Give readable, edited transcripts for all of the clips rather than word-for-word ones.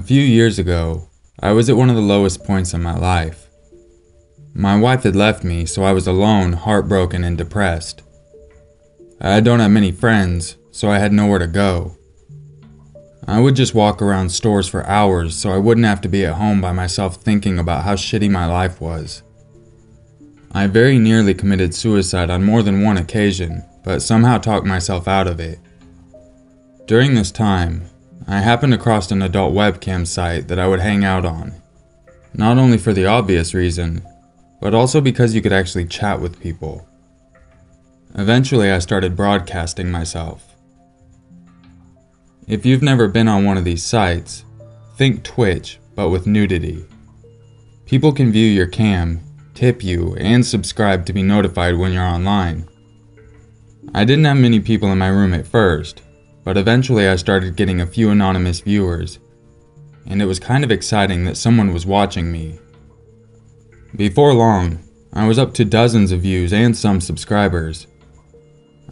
A few years ago, I was at one of the lowest points in my life. My wife had left me, so I was alone, heartbroken, and depressed. I don't have many friends, so I had nowhere to go. I would just walk around stores for hours so I wouldn't have to be at home by myself thinking about how shitty my life was. I very nearly committed suicide on more than one occasion, but somehow talked myself out of it. During this time, I happened across an adult webcam site that I would hang out on. Not only for the obvious reason, but also because you could actually chat with people. Eventually, I started broadcasting myself. If you've never been on one of these sites, think Twitch, but with nudity. People can view your cam, tip you, and subscribe to be notified when you're online. I didn't have many people in my room at first, but eventually I started getting a few anonymous viewers, and it was kind of exciting that someone was watching me. Before long, I was up to dozens of views and some subscribers.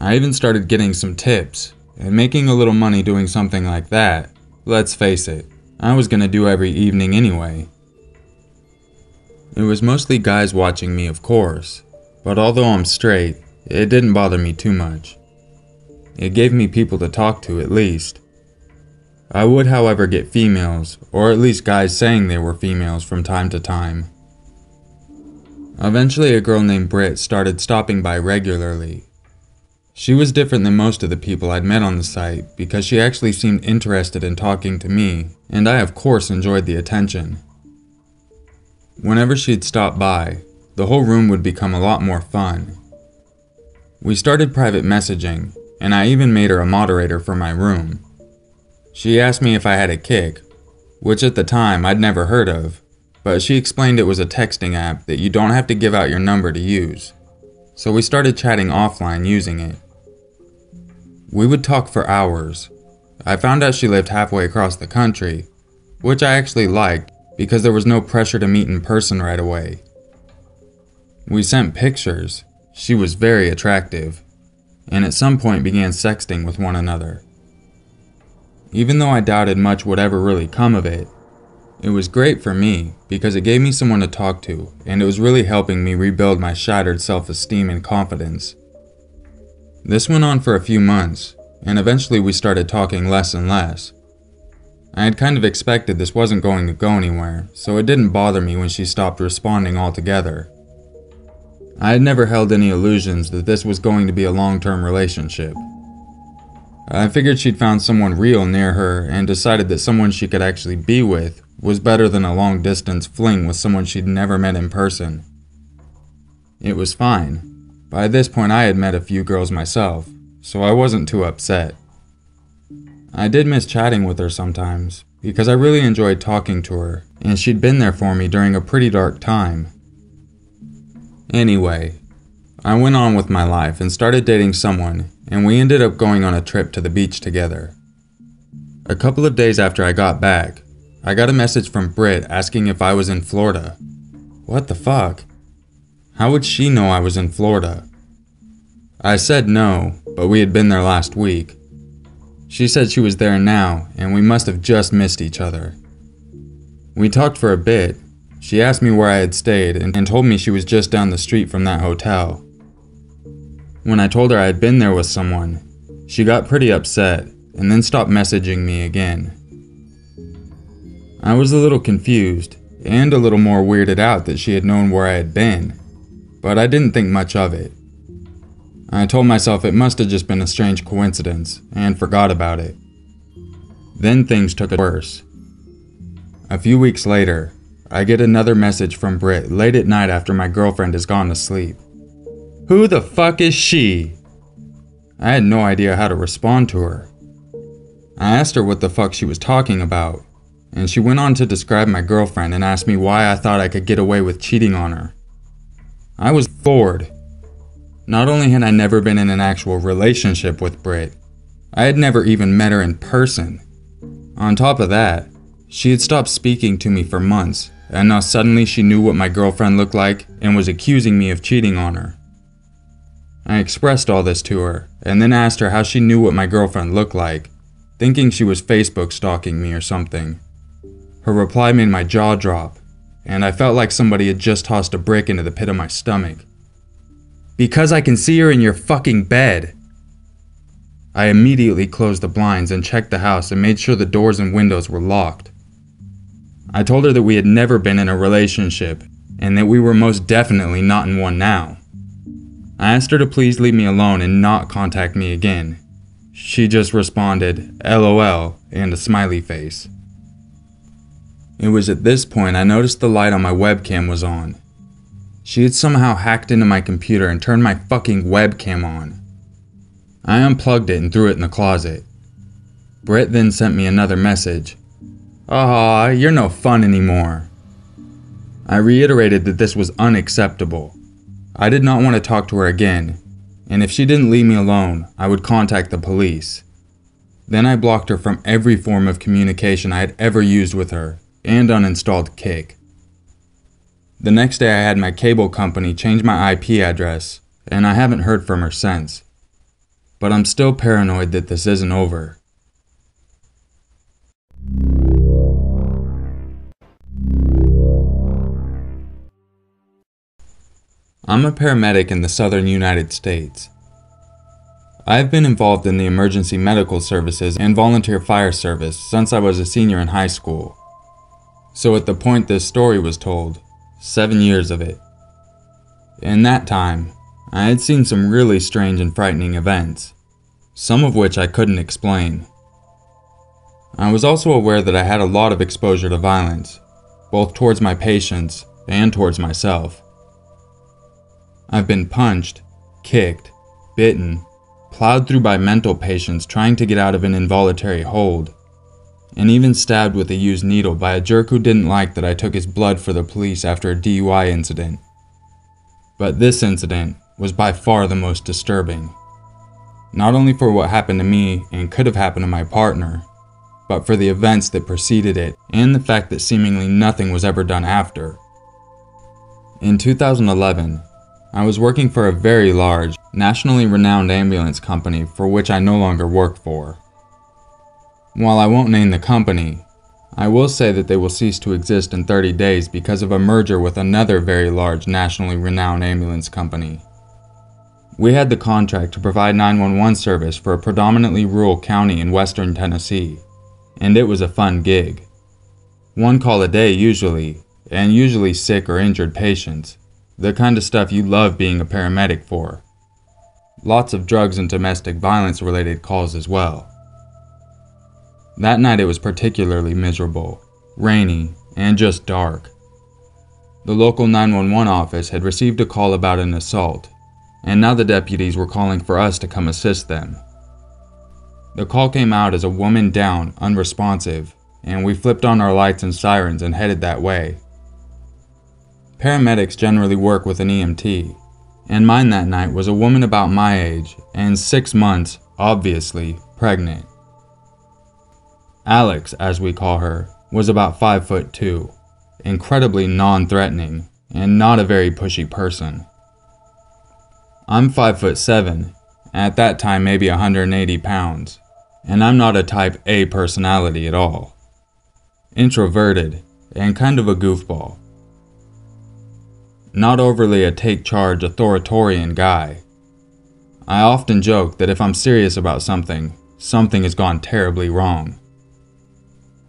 I even started getting some tips, and making a little money doing something like that, let's face it, I was gonna do every evening anyway. It was mostly guys watching me, of course, but although I'm straight, it didn't bother me too much. It gave me people to talk to at least. I would, however, get females, or at least guys saying they were females from time to time. Eventually, a girl named Britt started stopping by regularly. She was different than most of the people I'd met on the site because she actually seemed interested in talking to me, and I of course enjoyed the attention. Whenever she'd stop by, the whole room would become a lot more fun. We started private messaging, and I even made her a moderator for my room. She asked me if I had a Kick, which at the time I'd never heard of, but she explained it was a texting app that you don't have to give out your number to use. So we started chatting offline using it. We would talk for hours. I found out she lived halfway across the country, which I actually liked because there was no pressure to meet in person right away. We sent pictures. She was very attractive, and at some point began sexting with one another. Even though I doubted much would ever really come of it, it was great for me because it gave me someone to talk to, and it was really helping me rebuild my shattered self-esteem and confidence. This went on for a few months, and eventually we started talking less and less. I had kind of expected this wasn't going to go anywhere, so it didn't bother me when she stopped responding altogether. I had never held any illusions that this was going to be a long-term relationship. I figured she'd found someone real near her and decided that someone she could actually be with was better than a long-distance fling with someone she'd never met in person. It was fine. By this point I had met a few girls myself, so I wasn't too upset. I did miss chatting with her sometimes, because I really enjoyed talking to her, and she'd been there for me during a pretty dark time. Anyway, I went on with my life and started dating someone, and we ended up going on a trip to the beach together. A couple of days after I got back, I got a message from Britt asking if I was in Florida. What the fuck? How would she know I was in Florida? I said no, but we had been there last week. She said she was there now, and we must have just missed each other. We talked for a bit. She asked me where I had stayed and told me she was just down the street from that hotel. When I told her I had been there with someone, she got pretty upset and then stopped messaging me again. I was a little confused and a little more weirded out that she had known where I had been, but I didn't think much of it. I told myself it must have just been a strange coincidence and forgot about it. Then things took it worse. A few weeks later, I get another message from Britt late at night after my girlfriend has gone to sleep. Who the fuck is she? I had no idea how to respond to her. I asked her what the fuck she was talking about, and she went on to describe my girlfriend and asked me why I thought I could get away with cheating on her. I was floored. Not only had I never been in an actual relationship with Britt, I had never even met her in person. On top of that, she had stopped speaking to me for months, and now suddenly she knew what my girlfriend looked like and was accusing me of cheating on her. I expressed all this to her, and then asked her how she knew what my girlfriend looked like, thinking she was Facebook stalking me or something. Her reply made my jaw drop, and I felt like somebody had just tossed a brick into the pit of my stomach. "Because I can see her in your fucking bed." I immediately closed the blinds and checked the house and made sure the doors and windows were locked. I told her that we had never been in a relationship, and that we were most definitely not in one now. I asked her to please leave me alone and not contact me again. She just responded, LOL, and a smiley face. It was at this point I noticed the light on my webcam was on. She had somehow hacked into my computer and turned my fucking webcam on. I unplugged it and threw it in the closet. Britt then sent me another message. "Aw, you're no fun anymore." I reiterated that this was unacceptable. I did not want to talk to her again, and if she didn't leave me alone, I would contact the police. Then I blocked her from every form of communication I had ever used with her, and uninstalled Kik. The next day I had my cable company change my IP address, and I haven't heard from her since. But I'm still paranoid that this isn't over. I'm a paramedic in the southern United States. I've been involved in the emergency medical services and volunteer fire service since I was a senior in high school. So at the point this story was told, 7 years of it. In that time, I had seen some really strange and frightening events, some of which I couldn't explain. I was also aware that I had a lot of exposure to violence, both towards my patients and towards myself. I've been punched, kicked, bitten, plowed through by mental patients trying to get out of an involuntary hold, and even stabbed with a used needle by a jerk who didn't like that I took his blood for the police after a DUI incident. But this incident was by far the most disturbing. Not only for what happened to me and could have happened to my partner, but for the events that preceded it and the fact that seemingly nothing was ever done after. In 2011, I was working for a very large, nationally renowned ambulance company for which I no longer work for. While I won't name the company, I will say that they will cease to exist in 30 days because of a merger with another very large, nationally renowned ambulance company. We had the contract to provide 911 service for a predominantly rural county in western Tennessee, and it was a fun gig. One call a day usually, and usually sick or injured patients, the kind of stuff you love being a paramedic for. Lots of drugs and domestic violence related calls as well. That night it was particularly miserable, rainy, and just dark. The local 911 office had received a call about an assault, and now the deputies were calling for us to come assist them. The call came out as a woman down, unresponsive, and we flipped on our lights and sirens and headed that way. Paramedics generally work with an EMT, and mine that night was a woman about my age and 6 months, obviously, pregnant. Alex, as we call her, was about 5'2", incredibly non-threatening, and not a very pushy person. I'm 5'7", at that time maybe 180 pounds, and I'm not a type A personality at all. Introverted, and kind of a goofball. Not overly a take-charge authoritarian guy. I often joke that if I'm serious about something, something has gone terribly wrong.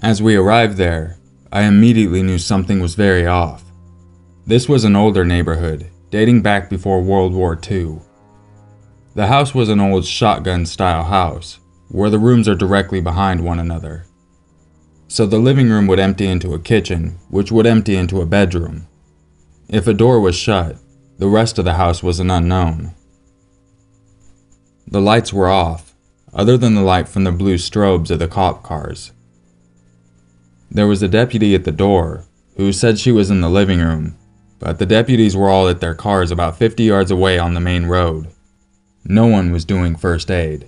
As we arrived there, I immediately knew something was very off. This was an older neighborhood, dating back before World War II. The house was an old shotgun-style house, where the rooms are directly behind one another. So the living room would empty into a kitchen, which would empty into a bedroom. If a door was shut, the rest of the house was an unknown. The lights were off, other than the light from the blue strobes of the cop cars. There was a deputy at the door, who said she was in the living room, but the deputies were all at their cars about 50 yards away on the main road. No one was doing first aid.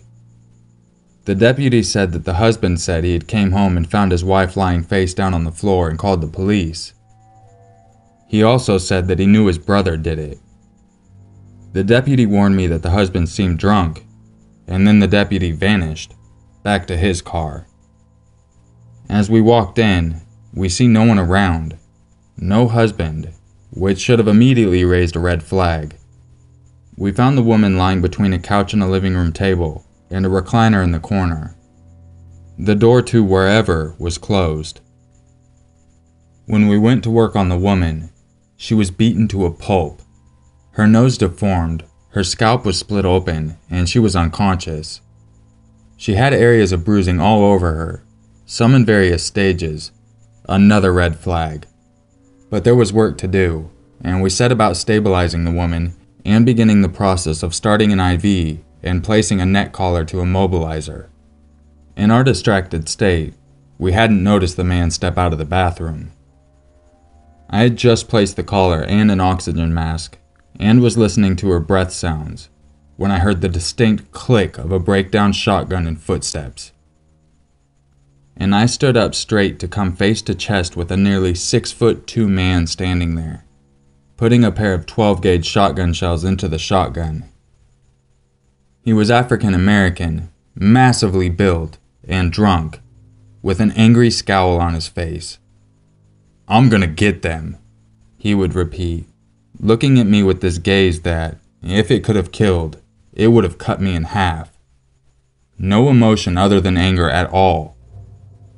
The deputy said that the husband said he had came home and found his wife lying face down on the floor and called the police. He also said that he knew his brother did it. The deputy warned me that the husband seemed drunk, and then the deputy vanished, back to his car. As we walked in, We see no one around. No husband, which should have immediately raised a red flag. We found the woman lying between a couch and a living room table, and a recliner in the corner. The door to wherever was closed. When we went to work on the woman, she was beaten to a pulp. Her nose deformed, her scalp was split open, and she was unconscious. She had areas of bruising all over her, some in various stages. Another red flag. But there was work to do, and we set about stabilizing the woman and beginning the process of starting an IV and placing a neck collar to immobilize her. In our distracted state, we hadn't noticed the man step out of the bathroom. I had just placed the collar and an oxygen mask, and was listening to her breath sounds, when I heard the distinct click of a breakdown shotgun and footsteps. And I stood up straight to come face to chest with a nearly 6'2" man standing there, putting a pair of 12-gauge shotgun shells into the shotgun. He was African American, massively built, and drunk, with an angry scowl on his face. "I'm gonna get them," he would repeat, looking at me with this gaze that, if it could have killed, it would have cut me in half. No emotion other than anger at all.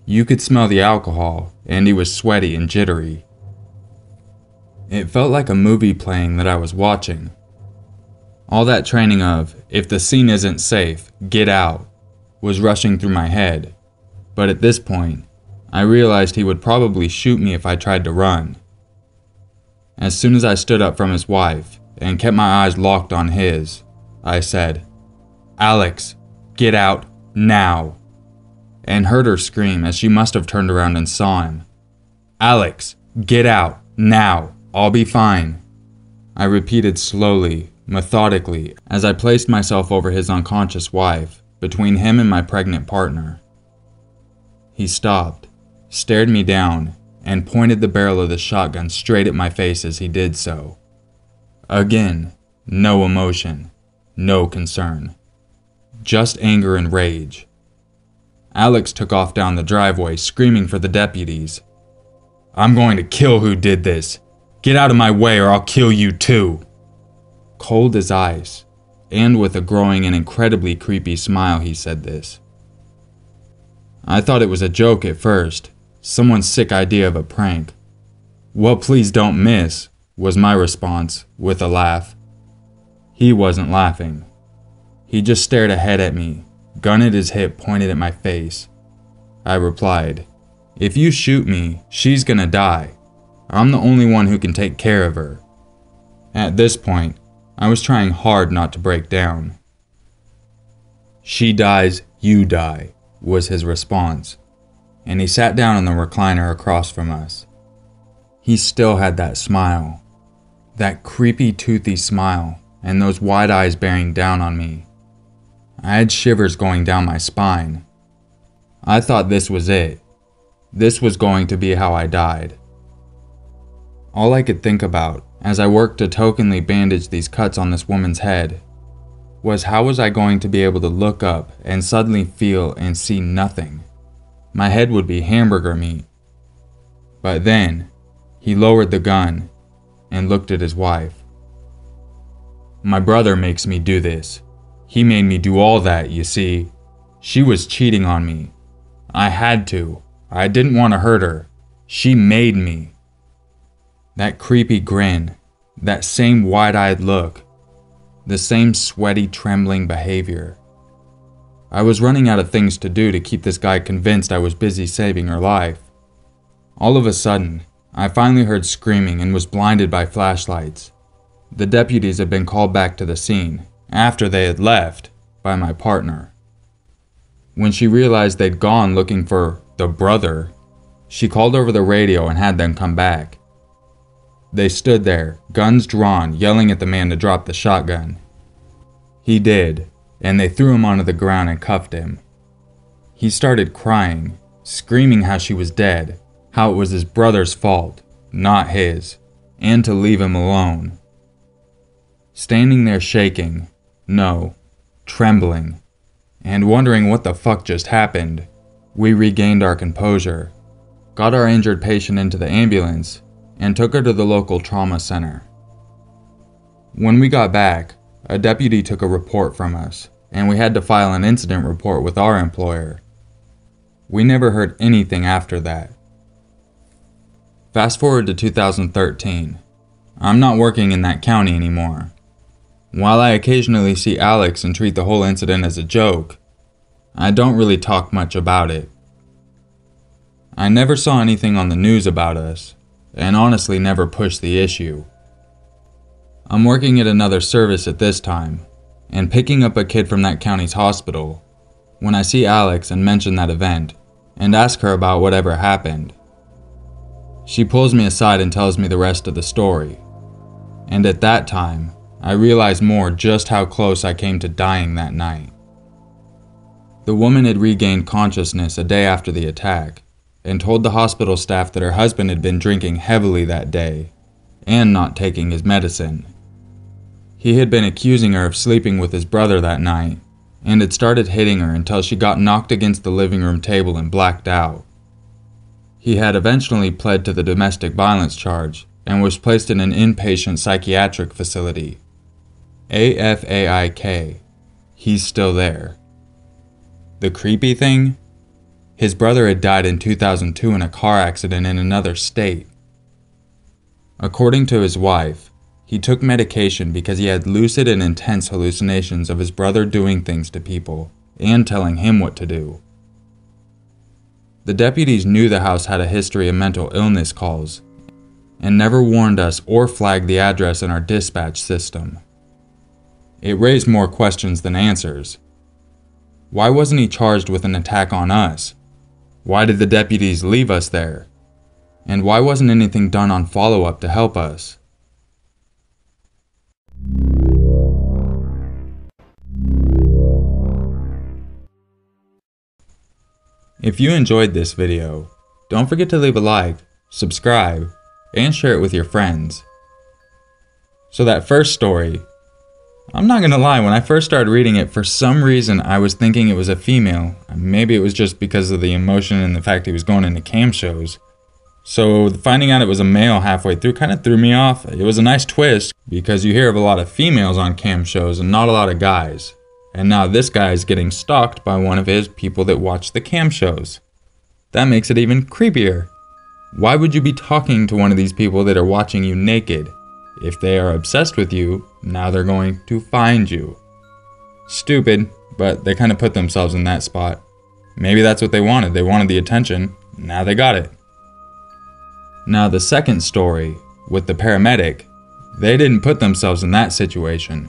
You could smell the alcohol, and he was sweaty and jittery. It felt like a movie playing that I was watching. All that training of, if the scene isn't safe, get out, was rushing through my head, but at this point, I realized he would probably shoot me if I tried to run. As soon as I stood up from his wife, and kept my eyes locked on his, I said, "Alex, get out, now," and heard her scream as she must have turned around and saw him. "Alex, get out, now. I'll be fine," I repeated slowly, methodically, as I placed myself over his unconscious wife, between him and my pregnant partner. He stopped, stared me down, and pointed the barrel of the shotgun straight at my face as he did so. Again, no emotion, no concern. Just anger and rage. Alex took off down the driveway, screaming for the deputies. "I'm going to kill who did this. Get out of my way or I'll kill you too." Cold as ice, and with a growing and incredibly creepy smile, he said this. I thought it was a joke at first, someone's sick idea of a prank. "Well, please don't miss," was my response, with a laugh. He wasn't laughing. He just stared ahead at me, gun at his hip pointed at my face. I replied, "If you shoot me, she's gonna die. I'm the only one who can take care of her." At this point, I was trying hard not to break down. "She dies, you die," was his response, and he sat down in the recliner across from us. He still had that smile, that creepy toothy smile, and those wide eyes bearing down on me. I had shivers going down my spine. I thought this was it. This was going to be how I died. All I could think about, as I worked to tokenly bandage these cuts on this woman's head, was how was I going to be able to look up and suddenly feel and see nothing? My head would be hamburger meat. But then, he lowered the gun and looked at his wife. "My brother makes me do this. He made me do all that, you see. She was cheating on me. I had to. I didn't want to hurt her. She made me." That creepy grin, that same wide-eyed look, the same sweaty, trembling behavior. I was running out of things to do to keep this guy convinced I was busy saving her life. All of a sudden, I finally heard screaming and was blinded by flashlights. The deputies had been called back to the scene, after they had left, by my partner. When she realized they'd gone looking for the brother, she called over the radio and had them come back. They stood there, guns drawn, yelling at the man to drop the shotgun. He did, and they threw him onto the ground and cuffed him. He started crying, screaming how she was dead, how it was his brother's fault, not his, and to leave him alone. Standing there shaking, no, trembling, and wondering what the fuck just happened, we regained our composure, got our injured patient into the ambulance, and took her to the local trauma center. When we got back, a deputy took a report from us, and we had to file an incident report with our employer. We never heard anything after that. Fast forward to 2013. I'm not working in that county anymore. While I occasionally see Alex and treat the whole incident as a joke, I don't really talk much about it. I never saw anything on the news about us, and honestly never pushed the issue. I'm working at another service at this time, and picking up a kid from that county's hospital, when I see Alex and mention that event, and ask her about whatever happened. She pulls me aside and tells me the rest of the story, and at that time, I realized more just how close I came to dying that night. The woman had regained consciousness a day after the attack, and told the hospital staff that her husband had been drinking heavily that day, and not taking his medicine. He had been accusing her of sleeping with his brother that night, and had started hitting her until she got knocked against the living room table and blacked out. He had eventually pled to the domestic violence charge, and was placed in an inpatient psychiatric facility. AFAIK. He's still there. The creepy thing? His brother had died in 2002 in a car accident in another state. According to his wife, he took medication because he had lucid and intense hallucinations of his brother doing things to people and telling him what to do. The deputies knew the house had a history of mental illness calls and never warned us or flagged the address in our dispatch system. It raised more questions than answers. Why wasn't he charged with an attack on us? Why did the deputies leave us there? And why wasn't anything done on follow-up to help us? If you enjoyed this video, don't forget to leave a like, subscribe, and share it with your friends. So that first story, I'm not gonna lie, when I first started reading it, for some reason I was thinking it was a female. Maybe it was just because of the emotion and the fact he was going into cam shows. So finding out it was a male halfway through kind of threw me off. It was a nice twist because you hear of a lot of females on cam shows and not a lot of guys. And now this guy is getting stalked by one of his people that watch the cam shows. That makes it even creepier. Why would you be talking to one of these people that are watching you naked? If they are obsessed with you, now they're going to find you. Stupid, but they kind of put themselves in that spot. Maybe that's what they wanted. They wanted the attention. Now they got it. Now the second story, with the paramedic, they didn't put themselves in that situation.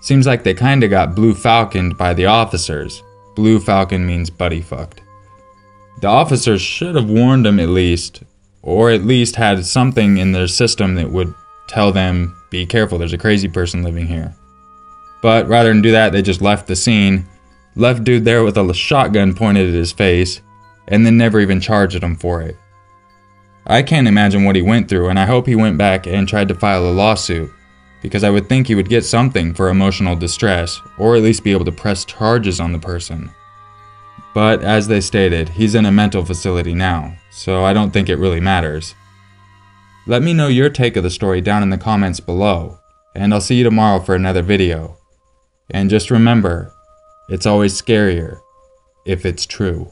Seems like they kinda got blue falconed by the officers. Blue falcon means buddy fucked. The officers should have warned them at least, or at least had something in their system that would tell them, be careful, there's a crazy person living here. But rather than do that, they just left the scene, left dude there with a shotgun pointed at his face, and then never even charged him for it. I can't imagine what he went through, and I hope he went back and tried to file a lawsuit, because I would think he would get something for emotional distress, or at least be able to press charges on the person. But as they stated, he's in a mental facility now, so I don't think it really matters. Let me know your take of the story down in the comments below, and I'll see you tomorrow for another video. And just remember, it's always scarier if it's true.